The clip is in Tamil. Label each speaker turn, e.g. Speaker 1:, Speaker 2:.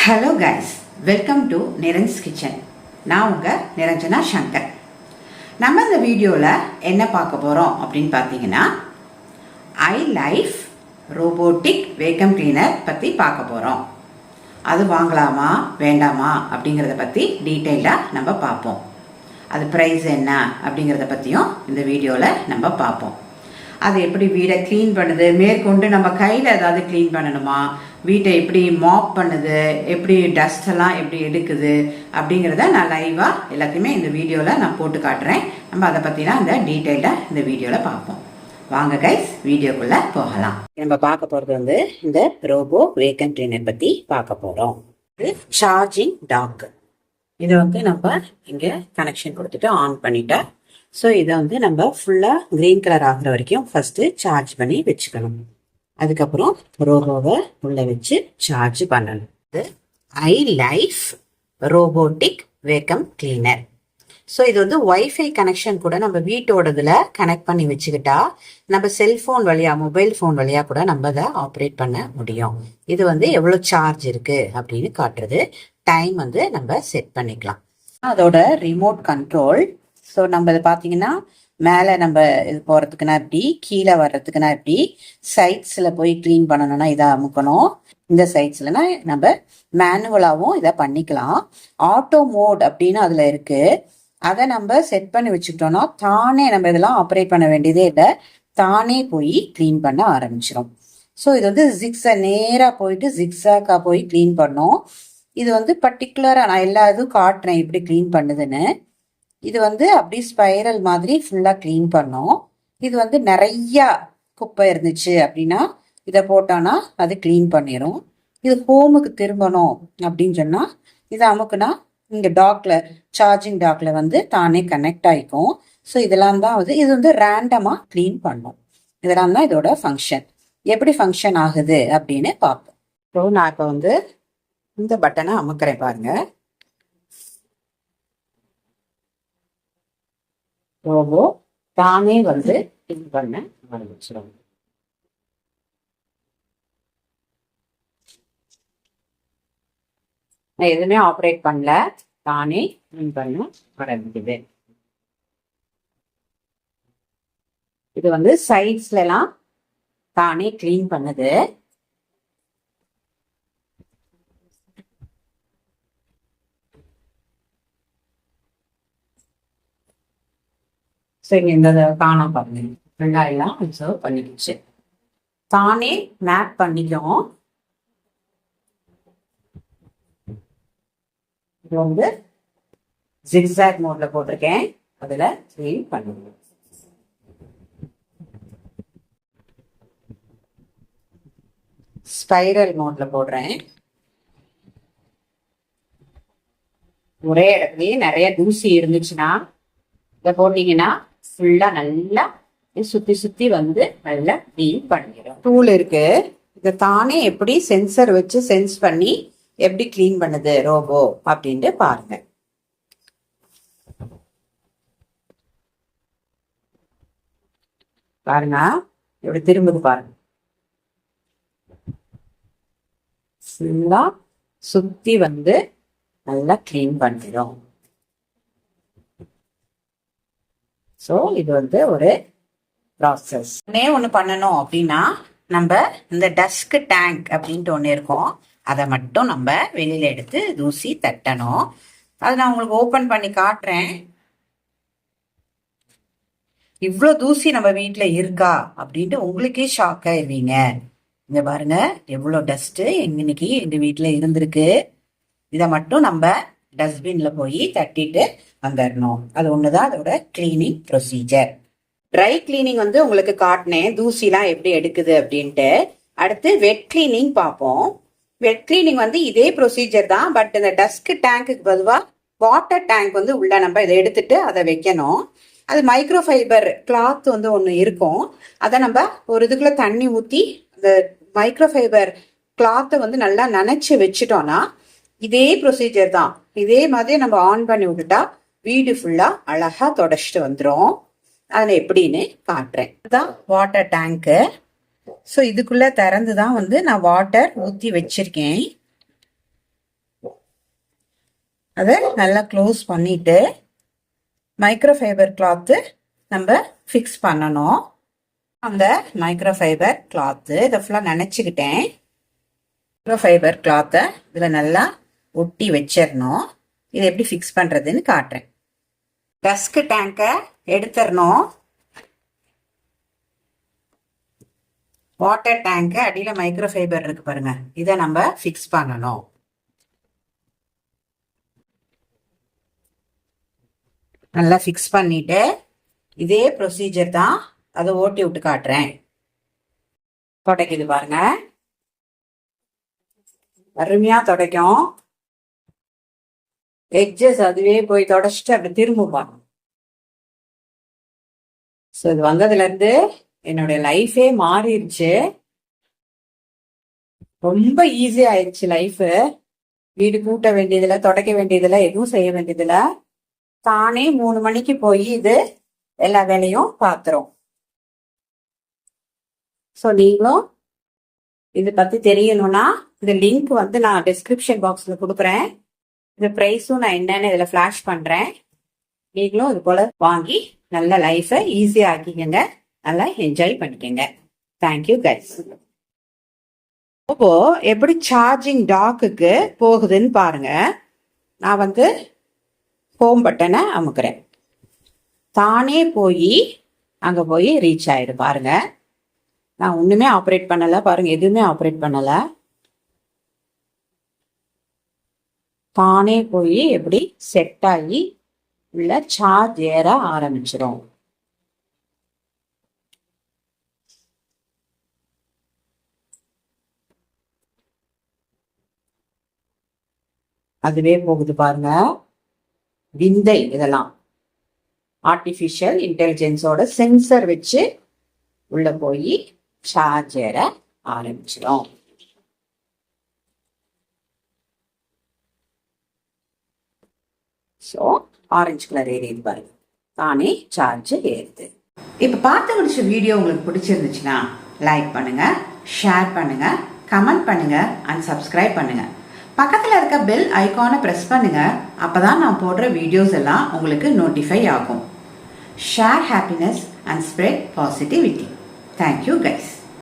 Speaker 1: Hello guys, welcome to Niranj kitchen. நான் உங்கள் நிரஞ்சனா சங்கர். நம்ம இந்த வீடியோவில் என்ன பார்க்க போகிறோம் அப்படின்னு பார்த்தீங்கன்னா, iLife ரோபோட்டிக் வேக்கம் கிளீனர் பற்றி பார்க்க போகிறோம். அது வாங்கலாமா வேண்டாமா அப்படிங்கிறத பற்றி டீட்டெயிலாக நம்ம பார்ப்போம். அது ப்ரைஸ் என்ன அப்படிங்கிறத பற்றியும் இந்த வீடியோவில் நம்ம பார்ப்போம். அது எப்படி வீடை க்ளீன் பண்ணுது, மேற்கொண்டு நம்ம கையில் ஏதாவது க்ளீன் பண்ணணுமா, வீட்டை எப்படி மாப் பண்ணுது, எப்படி டஸ்ட் எல்லாம் எப்படி எடுக்குது அப்படிங்கிறத நான் லைவாக எல்லாத்தையுமே இந்த வீடியோவில் நான் போட்டு காட்டுறேன். நம்ம அதை பற்றினா இந்த டீட்டெயிலாக இந்த வீடியோவில் பார்ப்போம். வாங்க கைஸ், வீடியோக்குள்ளே போகலாம். நம்ம பார்க்க போகிறது வந்து இந்த ரோபோ வேக்கம் கிளீனர் பற்றி பார்க்க போகிறோம். இது சார்ஜிங் டாக். இதை வந்து நம்ம இங்கே கனெக்ஷன் கொடுத்துட்டு ஆன் பண்ணிட்டா, ஸோ இதை வந்து நம்ம ஃபுல்லாக க்ரீன் கலர் ஆகிற வரைக்கும் ஃபஸ்ட்டு சார்ஜ் பண்ணி வச்சுக்கணும். அதுக்கப்புறம் ரோபோவை உள்ளே வச்சு சார்ஜ் பண்ணணும். இது iLife robotic vacuum cleaner. So இது வந்து ஒய்ஃபை கனெக்ஷன் கூட நம்ம வீட்டோடதுல கனெக்ட் பண்ணி வச்சுக்கிட்டா நம்ம செல்ஃபோன் வழியா, மொபைல் ஃபோன் வழியா கூட நம்ம அதை ஆப்ரேட் பண்ண முடியும். இது வந்து எவ்வளோ சார்ஜ் இருக்கு அப்படின்னு காட்டுறது. டைம் வந்து நம்ம செட் பண்ணிக்கலாம். அதோட ரிமோட் கண்ட்ரோல். ஸோ நம்ம இதை பார்த்தீங்கன்னா, மேலே நம்ம இது போகிறதுக்குன்னா எப்படி, கீழே வர்றதுக்குன்னா எப்படி, சைட்ஸில் போய் க்ளீன் பண்ணணும்னா இதை அமுக்கணும். இந்த சைட்ஸ்லனா நம்ம மேனுவலாகவும் இதை பண்ணிக்கலாம். ஆட்டோ மோட் அப்படின்னு அதில் இருக்குது. அதை நம்ம செட் பண்ணி வச்சுக்கிட்டோம்னா தானே நம்ம இதெல்லாம் ஆப்ரேட் பண்ண வேண்டியதே இல்லை, தானே போய் க்ளீன் பண்ண ஆரம்பிச்சிடும். ஸோ இது வந்து நேராக போயிட்டு ஜிக்ஸாக்காக போய் க்ளீன் பண்ணோம். இது வந்து பர்டிகுலராக நான் எல்லா இதுவும் காட்டுறேன் எப்படி க்ளீன் பண்ணுதுன்னு. இது வந்து அப்படி ஸ்பைரல் மாதிரி ஃபுல்லாக க்ளீன் பண்ணோம். இது வந்து நிறையா குப்பை இருந்துச்சு அப்படின்னா இதை போட்டோன்னா அது க்ளீன் பண்ணிடும். இது ஹோமுக்கு திரும்பணும் அப்படின்னு சொன்னால் இதை அமுக்குனா இங்கே டாக்ல, சார்ஜிங் டாக்ல வந்து தானே கனெக்ட் ஆகிக்கும். ஸோ இதெல்லாம் தான் வந்து இது வந்து ரேண்டமாக க்ளீன் பண்ணும். இதெல்லாம் தான் இதோட ஃபங்க்ஷன். எப்படி ஃபங்க்ஷன் ஆகுது அப்படின்னு பார்ப்போம். ஸோ நான் இப்போ வந்து இந்த பட்டனை அமுக்கிறேன் பாருங்க. ரோபோ தானே வந்து க்ளீன் பண்ண ஆரம்பிச்சிடும். நான் எதுவுமே ஆப்ரேட் பண்ணல, தானே க்ளீன் பண்ண ஆரம்பிக்குது. இது வந்து சைட்ஸ்ல எல்லாம் தானே க்ளீன் பண்ணுது. சரி, இந்த காணாம பாருங்க, வெங்காயம்லாம் அப்சர்வ் பண்ணிக்கிச்சு, தானே மேப் பண்ணிக்கும். இது வந்து ஜிக்ஸாக் மோட்ல போட்டிருக்கேன், அதுல க்ளீன் பண்ணுங்க. ஸ்பைரல் மோட்ல போடுறேன். ஒரே இடத்துலயே நிறைய தூசி இருந்துச்சுன்னா இதை போட்டீங்கன்னா ஃபுல்லா நல்லா சுத்தி சுத்தி வந்து நல்லா க்ளீன் பண்ணிடும். டூல் இருக்கு, இதை தானே எப்படி சென்சர் வச்சு சென்ஸ் பண்ணி எப்படி க்ளீன் பண்ணுது ரோபோ அப்படின்ட்டு பாருங்க. பாருங்க எப்படி திரும்புது பாருங்க. ஃபுல்லா சுத்தி வந்து நல்லா க்ளீன் பண்ணிடும். ஸோ இது வந்து ஒரு ப்ராசஸ். ஒன்று பண்ணணும் அப்படின்னா நம்ம இந்த டஸ்க் டேங்க் அப்படின்ட்டு ஒன்று இருக்கும், அதை மட்டும் நம்ம வெளியில எடுத்து தூசி தட்டணும். அதை நான் உங்களுக்கு ஓப்பன் பண்ணி காட்டுறேன். இவ்வளோ தூசி நம்ம வீட்டில் இருக்கா அப்படின்ட்டு உங்களுக்கே ஷாக் ஆயிருவீங்க. இங்க பாருங்க எவ்வளோ டஸ்ட்டு இன்னைக்கு எங்க வீட்டில் இருந்திருக்கு. இதை மட்டும் நம்ம டஸ்ட்பின்ல போய் தட்டிட்டு வந்துடணும். அது ஒண்ணுதான் அதோட கிளீனிங் ப்ரொசீஜர். ட்ரை கிளீனிங் வந்து உங்களுக்கு காட்டினேன், தூசிலாம் எப்படி எடுக்குது அப்படின்ட்டு. அடுத்து வெட் கிளீனிங் பார்ப்போம். வெட் கிளீனிங் வந்து இதே ப்ரொசீஜர் தான், பட் இந்த டஸ்க் டேங்க்குக்கு பொதுவாக வாட்டர் டேங்க் வந்து உள்ள நம்ம இதை எடுத்துட்டு அதை வைக்கணும். அது மைக்ரோ ஃபைபர் கிளாத் வந்து ஒன்று இருக்கும், அதை நம்ம ஒரு இதுக்குள்ள தண்ணி ஊற்றி அந்த மைக்ரோ ஃபைபர் கிளாத்தை வந்து நல்லா நனைச்சு வச்சுட்டோம்னா இதே ப்ரொசீஜர் தான். இதே மாதிரி நம்ம ஆன் பண்ணி விட்டுட்டா வீடு ஃபுல்லா அழகா தொடச்சிட்டு வந்துடும். அதில் எப்படின்னு காட்டுறேன். இதுதான் வாட்டர் டேங்க்கு. ஸோ இதுக்குள்ள திறந்து தான் வந்து நான் வாட்டர் ஊற்றி வச்சிருக்கேன். அதை நல்லா க்ளோஸ் பண்ணிட்டு மைக்ரோஃபைபர் கிளாத்து நம்ம ஃபிக்ஸ் பண்ணணும். அந்த மைக்ரோஃபைபர் கிளாத்து இதை ஃபுல்லாக நினச்சிக்கிட்டேன். மைக்ரோஃபைபர் கிளாத்தை இதில் நல்லா ஒட்டி வச்சிடணும். இதை எப்படி ஃபிக்ஸ் பண்ணுறதுன்னு காட்டுறேன். டஸ்க் டேங்கை எடுத்துடணும். வாட்டர் டேங்க்கு அடியில் மைக்ரோஃபைபர் இருக்கு பாருங்க, இதை நம்ம ஃபிக்ஸ் பண்ணணும். நல்லா ஃபிக்ஸ் பண்ணிட்டு இதே ப்ரொசீஜர் தான், அதை ஓட்டி விட்டு காட்டுறேன். துடைக்குது பாருங்க, அருமையா துடைக்கும். எட்ஜஸ் அதுவே போய் தொடச்சிட்டு அப்படி திரும்புவாங்க. ஸோ இது வந்ததுல இருந்து என்னுடைய லைஃபே மாறிடுச்சு. ரொம்ப ஈஸி ஆயிடுச்சு லைஃபு. வீடு கூட்ட வேண்டியதில்லை, துடைக்க வேண்டியதில்லை, எதுவும் செய்ய வேண்டியதில்லை. தானே 3 மணிக்கு போய் இது எல்லா வேலையும் பார்த்துரும். ஸோ நீங்களும் இது பத்தி தெரியணும்னா இந்த லிங்க் வந்து நான் டிஸ்கிரிப்ஷன் பாக்ஸ்ல கொடுக்குறேன். இந்த ப்ரைஸும் நான் என்னன்னு இதில் ஃபிளாஷ் பண்றேன். நீங்களும் இது போல வாங்கி நல்ல லைஃபை ஈஸியா ஆக்கிக்கங்க, நல்லா என்ஜாய் பண்ணிக்கங்க. Thank you guys. இப்போ எப்படி சார்ஜிங் டாக்குக்கு போகுதுன்னு பாருங்க. நான் வந்து ஹோம் பட்டனை அமுக்குறேன். தானே போய் அங்க போய் ரீச் ஆயிடு பாருங்க. நான் ஒண்ணுமே ஆப்ரேட் பண்ணல பாருங்க, எதுவுமே ஆப்ரேட் பண்ணல. தானே போய் எப்படி செட் ஆகி உள்ள சார்ஜ் ஏற ஆரம்பிச்சிடும். அதுவே போகுது பாருங்க. விந்தை இதெல்லாம் ஆர்டிஃபிஷியல் இன்டெலிஜென்ஸோட சென்சர் வச்சு உள்ள போய் சார்ஜ் ஏற ஆரம்பிச்சிடும். ஸோ ஆரஞ்சு கலர் ஏறியது பாருங்க, தானே சார்ஜ் ஏறுது. இப்போ பார்த்து முடிச்ச வீடியோ உங்களுக்கு பிடிச்சிருந்துச்சுன்னா லைக் பண்ணுங்க, ஷேர் பண்ணுங்க, கமெண்ட் பண்ணுங்க அண்ட் சப்ஸ்கிரைப் பண்ணுங்க. பக்கத்தில் இருக்க பெல் ஐகானை ப்ரெஸ் பண்ணுங்க. அப்பதான் நான் போடுற வீடியோஸ் எல்லாம் உங்களுக்கு நோட்டிஃபை ஆகும். Share happiness and spread positivity. Thank you guys.